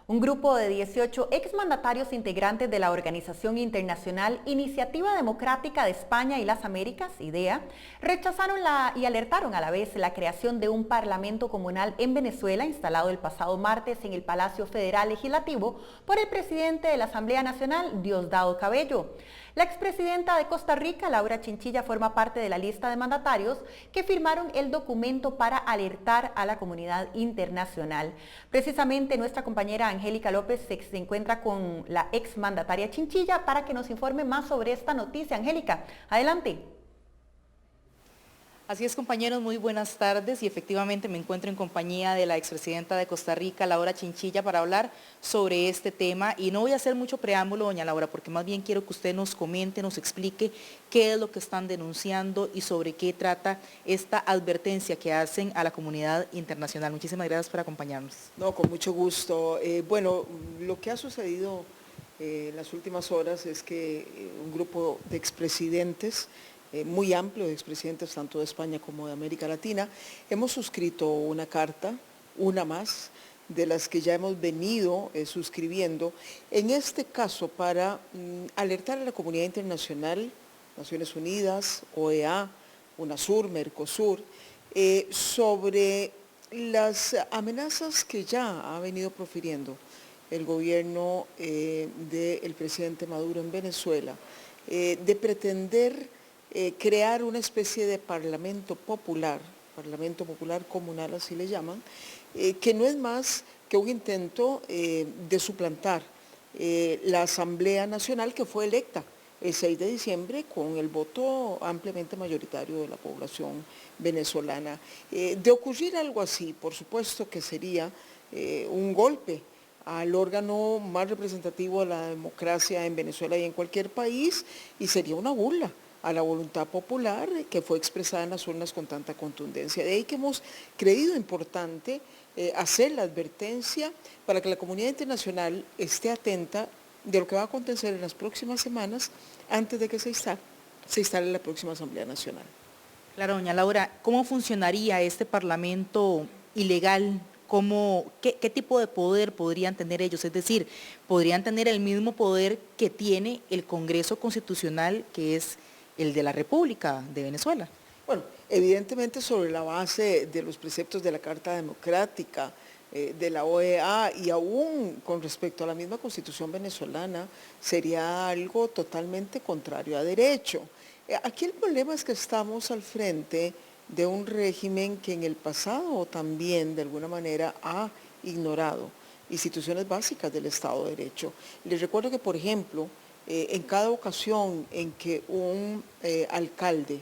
Un grupo de 18 exmandatarios integrantes de la organización internacional Iniciativa Democrática de España y las Américas, IDEA, rechazaron y alertaron a la vez la creación de un parlamento comunal en Venezuela, instalado el pasado martes en el Palacio Federal Legislativo por el presidente de la Asamblea Nacional, Diosdado Cabello. La expresidenta de Costa Rica, Laura Chinchilla, forma parte de la lista de mandatarios que firmaron el documento para alertar a la comunidad internacional. Precisamente nuestra compañera Angélica López se encuentra con la exmandataria Chinchilla para que nos informe más sobre esta noticia. Angélica, adelante. Así es, compañeros, muy buenas tardes y efectivamente me encuentro en compañía de la expresidenta de Costa Rica, Laura Chinchilla, para hablar sobre este tema y no voy a hacer mucho preámbulo, doña Laura, porque más bien quiero que usted nos comente, nos explique qué es lo que están denunciando y sobre qué trata esta advertencia que hacen a la comunidad internacional. Muchísimas gracias por acompañarnos. No, con mucho gusto. Bueno, lo que ha sucedido en las últimas horas es que un grupo de expresidentes muy amplio de expresidentes tanto de España como de América Latina, hemos suscrito una carta, una más, de las que ya hemos venido suscribiendo, en este caso para alertar a la comunidad internacional, Naciones Unidas, OEA, UNASUR, Mercosur, sobre las amenazas que ya ha venido profiriendo el gobierno del presidente Maduro en Venezuela, de pretender crear una especie de parlamento popular comunal, así le llaman, que no es más que un intento de suplantar la Asamblea Nacional que fue electa el 6 de diciembre con el voto ampliamente mayoritario de la población venezolana. De ocurrir algo así, por supuesto que sería un golpe al órgano más representativo de la democracia en Venezuela y en cualquier país, y sería una burla a la voluntad popular que fue expresada en las urnas con tanta contundencia. De ahí que hemos creído importante hacer la advertencia para que la comunidad internacional esté atenta de lo que va a acontecer en las próximas semanas antes de que se instale la próxima Asamblea Nacional. Claro, doña Laura, ¿cómo funcionaría este parlamento ilegal? ¿Qué tipo de poder podrían tener ellos? Es decir, ¿podrían tener el mismo poder que tiene el Congreso Constitucional, que es el de la República de Venezuela? Bueno, evidentemente sobre la base de los preceptos de la Carta Democrática, de la OEA y aún con respecto a la misma Constitución venezolana, sería algo totalmente contrario a derecho. Aquí el problema es que estamos al frente de un régimen que en el pasado también de alguna manera ha ignorado instituciones básicas del Estado de Derecho. Les recuerdo que, por ejemplo, en cada ocasión en que un alcalde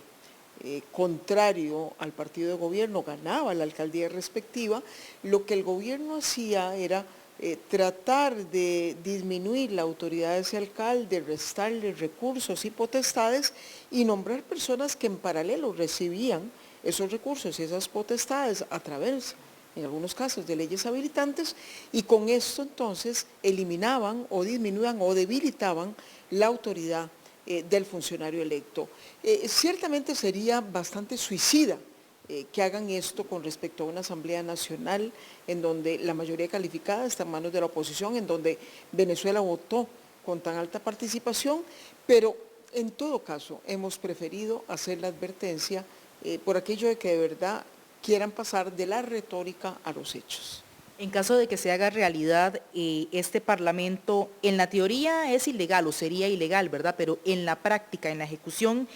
contrario al partido de gobierno ganaba la alcaldía respectiva, lo que el gobierno hacía era tratar de disminuir la autoridad de ese alcalde, restarle recursos y potestades y nombrar personas que en paralelo recibían esos recursos y esas potestades a través, en algunos casos, de leyes habilitantes, y con esto entonces eliminaban o disminuían o debilitaban la autoridad del funcionario electo. Ciertamente sería bastante suicida que hagan esto con respecto a una Asamblea Nacional en donde la mayoría calificada está en manos de la oposición, en donde Venezuela votó con tan alta participación, pero en todo caso hemos preferido hacer la advertencia por aquello de que de verdad quieran pasar de la retórica a los hechos. En caso de que se haga realidad este parlamento, en la teoría es ilegal o sería ilegal, ¿verdad? Pero en la práctica, en la ejecución,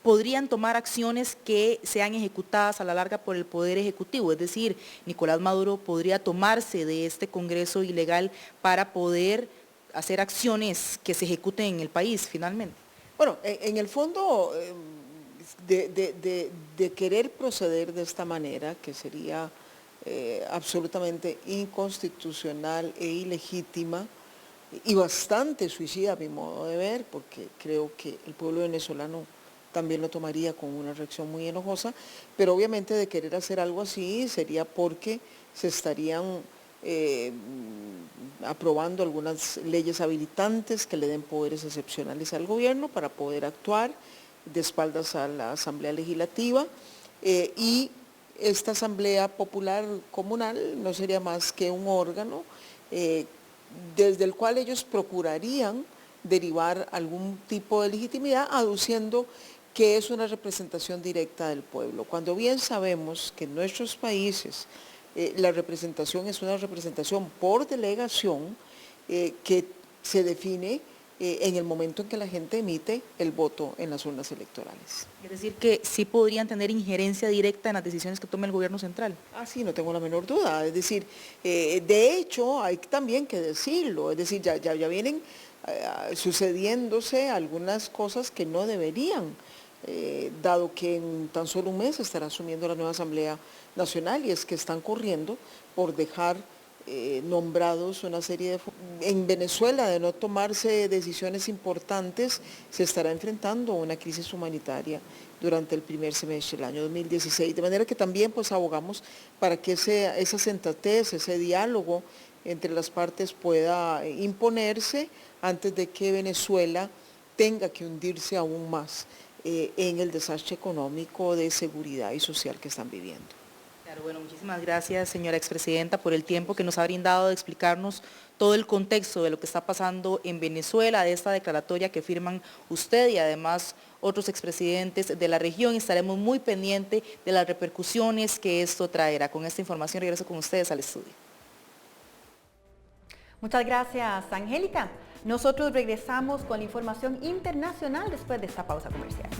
podrían tomar acciones que sean ejecutadas a la larga por el Poder Ejecutivo. Es decir, Nicolás Maduro podría tomarse de este Congreso ilegal para poder hacer acciones que se ejecuten en el país finalmente. Bueno, en el fondo, de querer proceder de esta manera, que sería absolutamente inconstitucional e ilegítima y bastante suicida a mi modo de ver, porque creo que el pueblo venezolano también lo tomaría con una reacción muy enojosa, pero obviamente de querer hacer algo así sería porque se estarían aprobando algunas leyes habilitantes que le den poderes excepcionales al gobierno para poder actuar de espaldas a la Asamblea Legislativa y esta Asamblea Popular Comunal no sería más que un órgano desde el cual ellos procurarían derivar algún tipo de legitimidad, aduciendo que es una representación directa del pueblo. Cuando bien sabemos que en nuestros países la representación es una representación por delegación que se define en el momento en que la gente emite el voto en las urnas electorales. Es decir, que sí podrían tener injerencia directa en las decisiones que tome el gobierno central. Ah, sí, no tengo la menor duda. Es decir, de hecho, hay también que decirlo, es decir, ya vienen sucediéndose algunas cosas que no deberían, dado que en tan solo un mes estará asumiendo la nueva Asamblea Nacional, y es que están corriendo por dejar nombrados una serie de... En Venezuela, de no tomarse decisiones importantes, se estará enfrentando a una crisis humanitaria durante el primer semestre del año 2016, de manera que también pues abogamos para que esa sensatez, ese diálogo entre las partes pueda imponerse antes de que Venezuela tenga que hundirse aún más en el desastre económico, de seguridad y social que están viviendo. Claro, bueno, muchísimas gracias, señora expresidenta, por el tiempo que nos ha brindado de explicarnos todo el contexto de lo que está pasando en Venezuela, de esta declaratoria que firman usted y además otros expresidentes de la región. Estaremos muy pendientes de las repercusiones que esto traerá. Con esta información regreso con ustedes al estudio. Muchas gracias, Angélica. Nosotros regresamos con la información internacional después de esta pausa comercial.